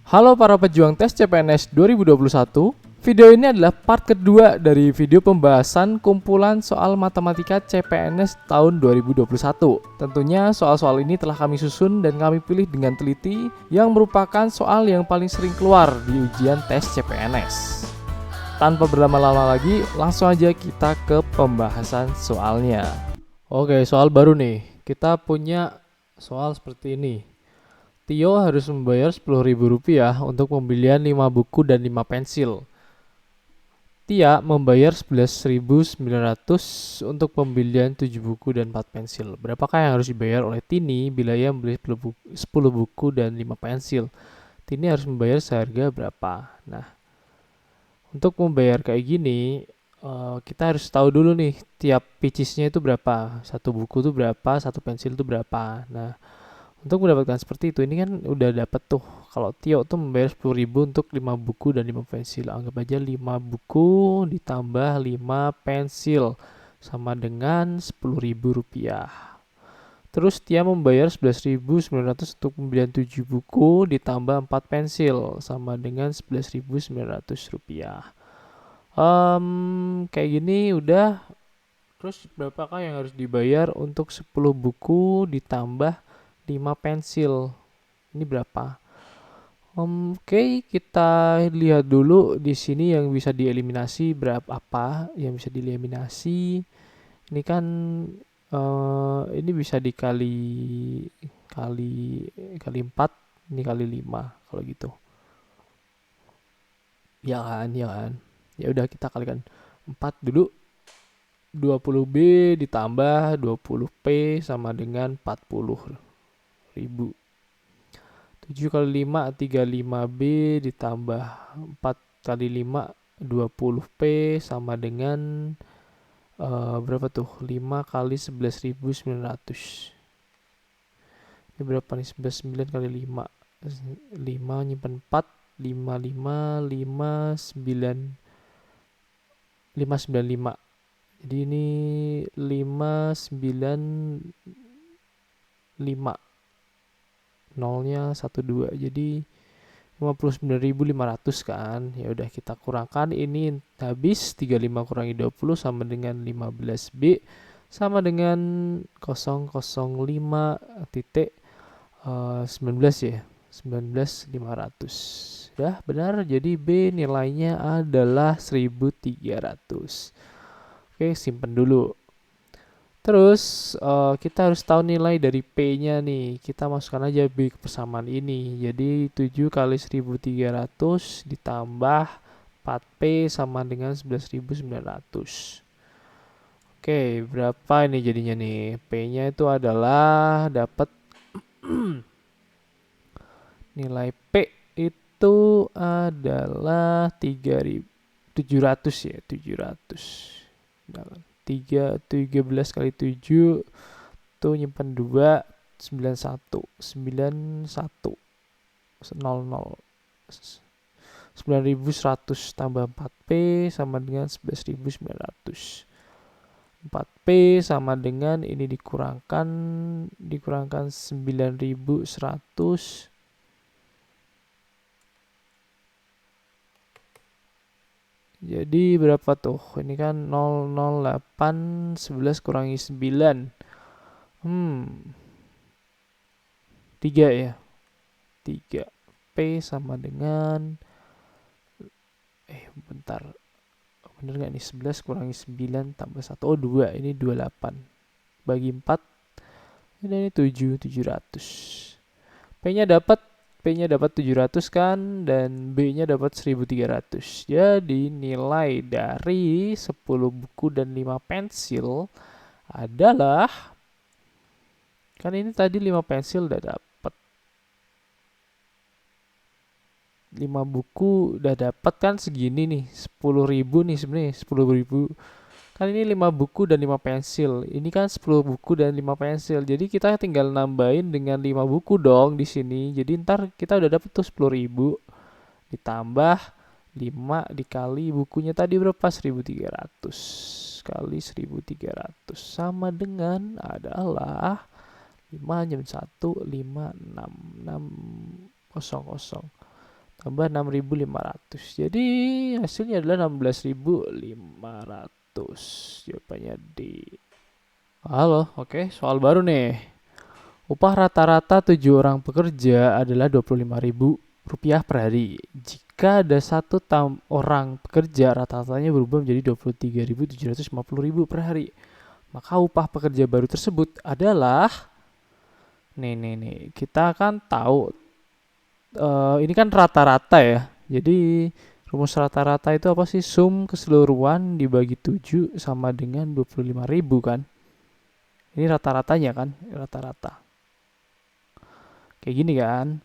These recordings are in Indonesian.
Halo para pejuang tes CPNS 2021. Video ini adalah part kedua dari video pembahasan kumpulan soal matematika CPNS tahun 2021. Tentunya soal-soal ini telah kami susun dan kami pilih dengan teliti yang merupakan soal yang paling sering keluar di ujian tes CPNS. Tanpa berlama-lama lagi, langsung aja kita ke pembahasan soalnya. Oke, soal baru nih. Kita punya soal seperti ini. Tio harus membayar Rp10.000 untuk pembelian 5 buku dan 5 pensil. Tia membayar 11.900 untuk pembelian 7 buku dan 4 pensil. Berapakah yang harus dibayar oleh Tini bila ia membeli 10 buku dan 5 pensil? Tini harus membayar seharga berapa? Nah, untuk membayar kayak gini, kita harus tahu dulu nih tiap pieces-nya itu berapa. Satu buku itu berapa, satu pensil itu berapa. Nah, untuk mendapatkan seperti itu, ini kan udah dapat tuh. Kalau Tio tuh membayar 10.000 untuk 5 buku dan 5 pensil. Anggap aja 5 buku ditambah 5 pensil sama dengan Rp10.000. Terus Tia membayar 11.900 untuk pembelian 7 buku ditambah 4 pensil sama dengan Rp11.900. Kayak gini udah. Terus berapakah yang harus dibayar untuk 10 buku ditambah 5 pensil? Ini berapa? Oke, kita lihat dulu di sini yang bisa dieliminasi berapa apa yang bisa dieliminasi. Ini kan ini bisa dikali kali kali 4, ini kali 5 kalau gitu. Ya kan, ya kan. Ya udah kita kalikan 4 dulu. 20B ditambah 20P sama dengan 40.000. 7 kali 5 35B ditambah 4 kali 5 20P sama dengan berapa tuh? 5 kali 11.900. Ini berapa nih? 11.9 kali 5. 5 nyimpan 4 595. Jadi ini 595. Nolnya 12. Jadi 59.500 kan. Ya udah kita kurangkan, ini habis 35 kurangi 20 sama dengan 15B sama dengan 005 titik 19 ya. 19.500. Ya benar, jadi B nilainya adalah 1.300. Oke, simpen dulu. Terus kita harus tahu nilai dari P-nya nih. Kita masukkan aja B ke persamaan ini. Jadi 7 kali 1.300 ditambah 4P sama dengan 11.900. Oke, berapa ini jadinya nih? P-nya itu adalah dapat nilai P itu adalah 3.700 ya, 700. 13 kali 7 tuh nyimpan 2 91 9.100 tambah 4P sama dengan 11.900. 4P sama dengan ini dikurangkan 9.100. Jadi berapa tuh? Ini kan 008 11 kurangi 9. 3 ya. 3 P sama dengan bentar. Bener gak nih? 11 kurangi 9 tambah 1. Oh 2. Ini 28. Bagi 4. Ini 700. P-nya dapat 700 kan, dan B-nya dapat 1.300. Jadi nilai dari 10 buku dan 5 pensil adalah, kan ini tadi 5 pensil udah dapat, 5 buku udah dapat kan segini nih, 10.000 nih sebenarnya, 10.000. Kan ini 5 buku dan 5 pensil. Ini kan 10 buku dan 5 pensil. Jadi kita tinggal nambahin dengan 5 buku dong di sini. Jadi ntar kita udah dapet tuh 10.000 ditambah 5 dikali bukunya tadi berapa? 1.300 kali 1.300 sama dengan adalah 5 jam 1 5 6 6 0 0. tambah 6.500. Jadi hasilnya adalah 16.500. Jawabannya D. Halo, oke, soal baru nih. Upah rata-rata 7 orang pekerja adalah Rp25.000 per hari. Jika ada satu orang pekerja, rata-ratanya berubah menjadi Rp23.750.000 per hari. Maka upah pekerja baru tersebut adalah nih. Kita kan tahu ini kan rata-rata ya. Jadi rumus rata-rata itu apa sih? Sum keseluruhan dibagi 7 sama dengan 25.000 kan. Ini rata-ratanya kan, rata-rata. Kayak gini kan.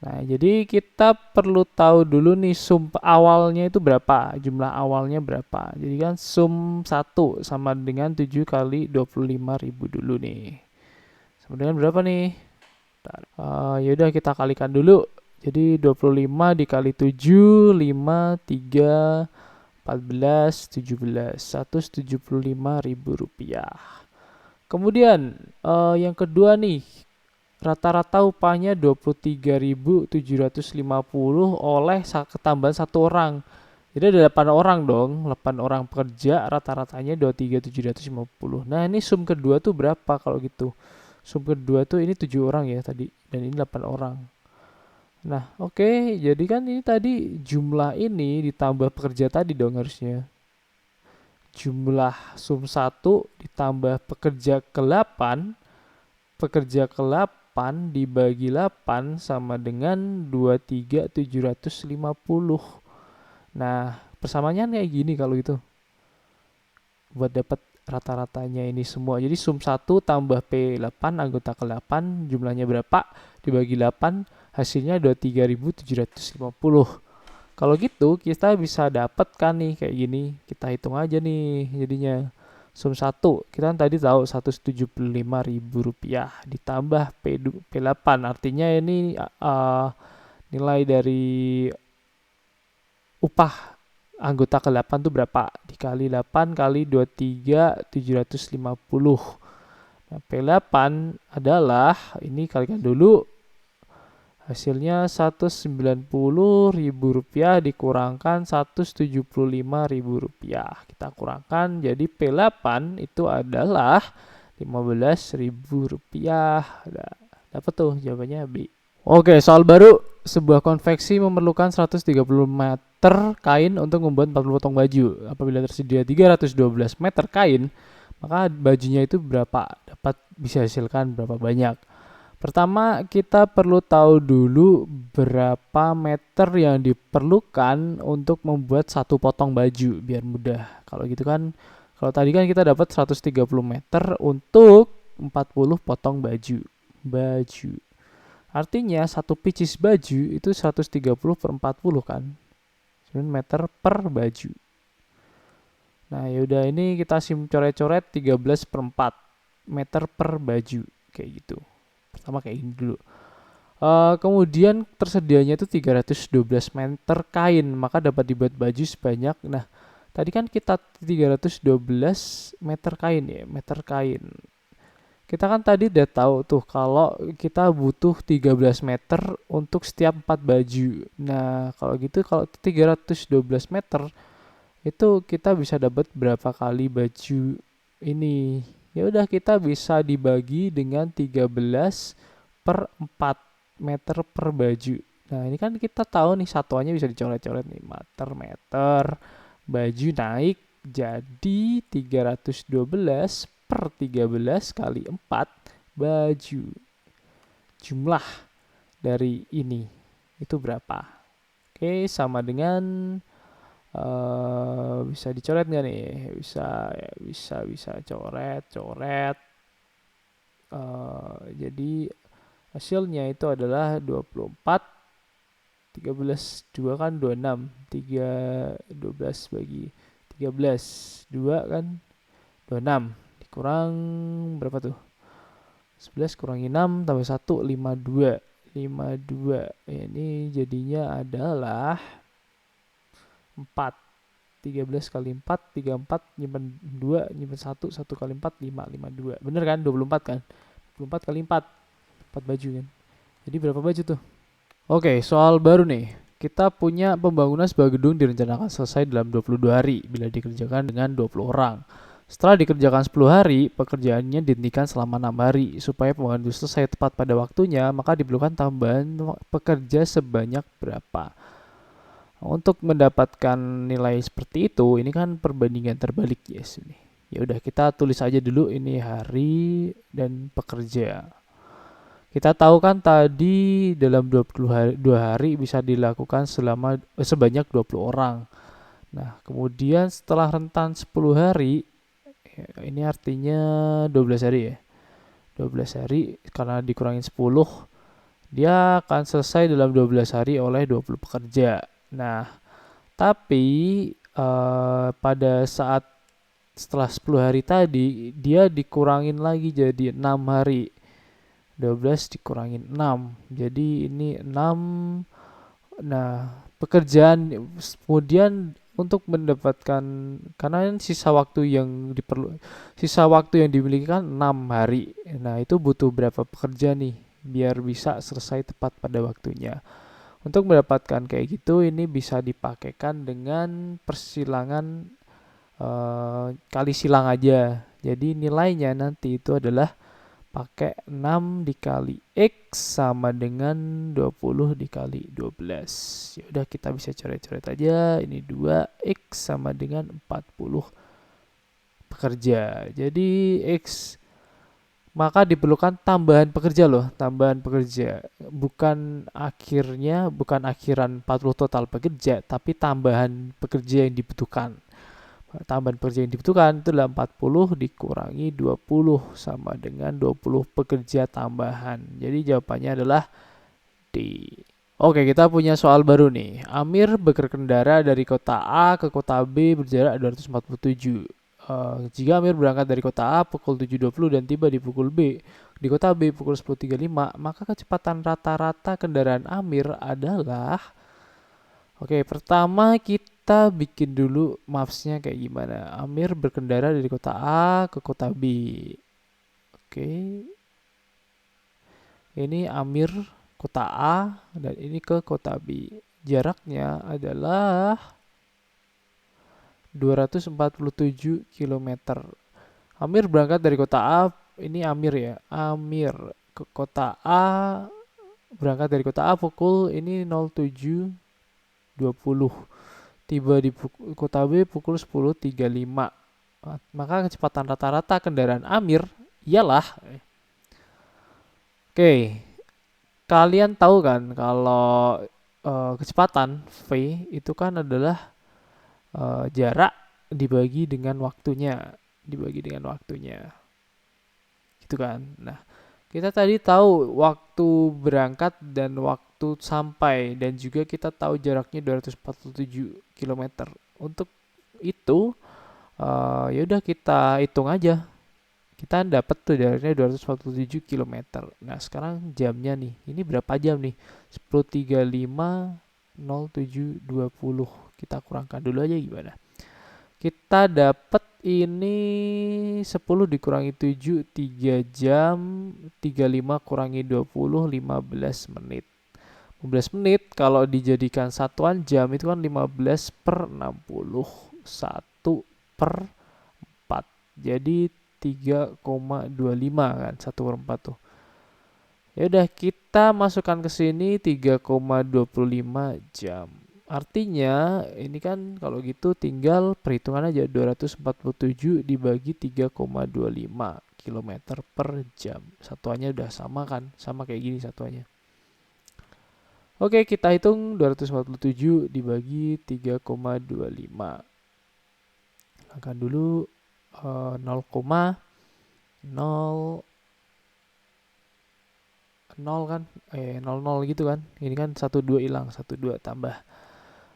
Nah, jadi kita perlu tahu dulu nih sum awalnya itu berapa, jumlah awalnya berapa. Jadi kan sum 1 sama dengan 7 kali 25.000 dulu nih. Sama dengan berapa nih? Yaudah kita kalikan dulu. Jadi 25 dikali 7, 5, 3, 14, 17, Rp175.000. Kemudian yang kedua nih, rata-rata upahnya 23.750 oleh ketambahan satu orang. Jadi ada 8 orang dong, 8 orang pekerja, rata-ratanya 23.750. Nah ini sum kedua tuh berapa kalau gitu? Sum kedua tuh ini 7 orang ya tadi, dan ini 8 orang. Nah oke, jadi kan ini tadi jumlah ini ditambah pekerja tadi dong harusnya. Jumlah sum 1 ditambah pekerja ke-8, pekerja ke-8 dibagi 8 sama dengan 23.750. Nah, persamaannya kayak gini kalau gitu. Buat dapat rata-ratanya ini semua. Jadi sum 1 tambah P8 anggota ke-8 jumlahnya berapa dibagi 8 hasilnya 23.750. Kalau gitu kita bisa dapat kan nih kayak gini. Kita hitung aja nih jadinya. Sum 1 kita kan tadi tahu Rp175.000 ditambah P8 artinya ini nilai dari upah anggota ke-8 itu berapa? Dikali 8 kali 23.750. Nah, P8 adalah ini kalikan dulu. Hasilnya Rp190.000 dikurangkan Rp175.000. Kita kurangkan jadi P8 itu adalah Rp15.000. Dapat tuh jawabannya B. Oke, soal baru. Sebuah konveksi memerlukan 130 meter kain untuk membuat 40 potong baju. Apabila tersedia 312 meter kain, maka bajunya itu berapa? Bisa hasilkan berapa banyak? Pertama, kita perlu tahu dulu berapa meter yang diperlukan untuk membuat satu potong baju biar mudah. Kalau gitu kan, kalau tadi kan kita dapat 130 meter untuk 40 potong baju. Artinya satu pieces baju itu 130 per 40 kan. 9 meter per baju. Nah yaudah ini kita coret-coret 13 per 4 meter per baju. Kayak gitu. Pertama kayak gini dulu. Kemudian tersedianya itu 312 meter kain. Maka dapat dibuat baju sebanyak. Nah tadi kan kita 312 meter kain ya. Meter kain. Kita kan tadi udah tahu tuh kalau kita butuh 13 meter untuk setiap 4 baju. Nah, kalau gitu kalau 312 meter itu kita bisa dapat berapa kali baju ini? Ya udah kita bisa dibagi dengan 13 per 4 meter per baju. Nah, ini kan kita tahu nih satuannya bisa dicoret-coret nih, meter. Baju naik jadi 312 per 13 kali 4 baju. Jumlah dari ini itu berapa? Oke, sama dengan bisa dicoret nggak nih? Bisa coret. Jadi hasilnya itu adalah 24 13 2 kan 26 12 bagi 13 2 kan 26 kurang berapa tuh? 11 kurangi 6 tambah 1 52. Ini jadinya adalah 4. 13 kali 4 34 nyimpen 2 nyimpen 1 kali 4 5 52. Bener kan? 24 kan? 24 kali 4 baju kan. Jadi berapa baju tuh? Oke, soal baru nih. kita punya pembangunan sebuah gedung direncanakan selesai dalam 22 hari bila dikerjakan dengan 20 orang. Setelah dikerjakan 10 hari, pekerjaannya dihentikan selama 6 hari. Supaya pembangunan itu selesai tepat pada waktunya, maka diperlukan tambahan pekerja sebanyak berapa. Untuk mendapatkan nilai seperti itu, ini kan perbandingan terbalik yes ini. Ya udah kita tulis aja dulu ini hari dan pekerja. Kita tahu kan tadi dalam 22 hari bisa dilakukan sebanyak 20 orang. Nah, kemudian setelah rentan 10 hari, ini artinya 12 hari ya. 12 hari karena dikurangin 10, dia akan selesai dalam 12 hari oleh 20 pekerja. Nah, tapi pada saat setelah 10 hari tadi, dia dikurangin lagi jadi 6 hari. 12 dikurangin 6. Jadi ini 6. Nah, pekerjaan kemudian untuk mendapatkan karena sisa waktu yang dimiliki kan 6 hari. Nah, itu butuh berapa pekerja nih biar bisa selesai tepat pada waktunya. Untuk mendapatkan kayak gitu ini bisa dipakaikan dengan persilangan kali silang aja. Jadi nilainya nanti itu adalah pakai 6 dikali X sama dengan 20 dikali 12. Ya udah kita bisa coret-coret aja. Ini 2X sama dengan 40 pekerja. Jadi X maka diperlukan tambahan pekerja loh, tambahan pekerja. Bukan akhiran 40 total pekerja, tapi tambahan pekerja yang dibutuhkan. Tambahan pekerja yang dibutuhkan itu adalah 40 dikurangi 20 sama dengan 20 pekerja tambahan. Jadi jawabannya adalah D. Oke, kita punya soal baru nih. Amir berkendara dari kota A ke kota B berjarak 247. Jika Amir berangkat dari kota A pukul 7.20 dan tiba di pukul B di kota B pukul 10.35, maka kecepatan rata-rata kendaraan Amir adalah. Oke, pertama kita bikin dulu mapsnya kayak gimana. Amir berkendara dari kota A ke kota B. Oke. Ini Amir kota A dan ini ke kota B. Jaraknya adalah 247 km. Amir berangkat dari kota A, ini Amir ya. Amir ke kota A, berangkat dari kota A pukul ini 07.20. Tiba di kota B pukul 10.35. Maka kecepatan rata-rata kendaraan Amir ialah Oke, kalian tahu kan kalau kecepatan V itu kan adalah jarak dibagi dengan waktunya, gitu kan. Nah, kita tadi tahu waktu berangkat dan waktu sampai dan juga kita tahu jaraknya 247 km. Untuk itu ya udah kita hitung aja. Kita dapat tuh jaraknya 247 km. Nah, sekarang jamnya nih. Ini berapa jam nih? 10.35 07.20. Kita kurangkan dulu aja gimana. Kita dapat ini 10 dikurangi 7 3 jam, 35 kurangi 20 15 menit. 15 menit kalau dijadikan satuan jam itu kan 15 per 60 1 per 4. Jadi 3,25 kan 1 per 4 tuh. Ya udah kita masukkan ke sini 3,25 jam. Artinya ini kan kalau gitu tinggal perhitungan aja 247 dibagi 3,25 km per jam. Satuannya udah sama kan? Sama kayak gini satuannya. Oke, kita hitung 247 dibagi 3,25. Angkat dulu 0,0 kan 00 gitu kan. Ini kan 12 hilang, 12 tambah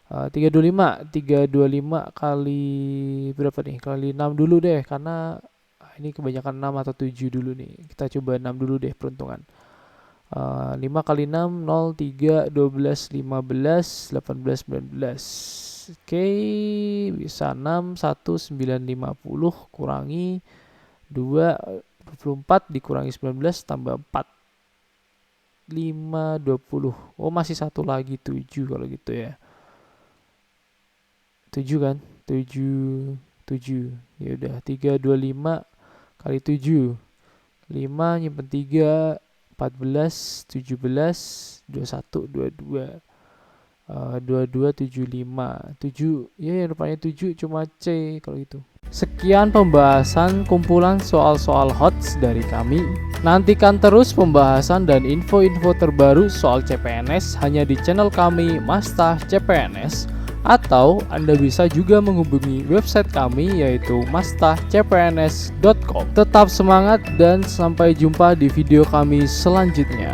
325 kali berapa nih? Kali 6 dulu deh karena ini kebanyakan 6 atau 7 dulu nih. Kita coba 6 dulu deh peruntungan. 5 kali 6 0 3 12 15 18 19. Oke, bisa 6 1 9 50 kurangi 2 24 dikurangi 19 tambah 4. 5, 20. Oh, masih satu lagi 7 kalau gitu ya. 7 kan? 7, 7. Ya udah, 3, 25 kali 7. 5 nyimpen 3, 14, 17, 21, 22. 22, 75. 7, ya yang rupanya 7 cuma C kalau gitu. Sekian pembahasan kumpulan soal-soal HOTS dari kami. Nantikan terus pembahasan dan info-info terbaru soal CPNS hanya di channel kami Mastah CPNS, atau Anda bisa juga menghubungi website kami yaitu mastahcpns.com. Tetap semangat dan sampai jumpa di video kami selanjutnya.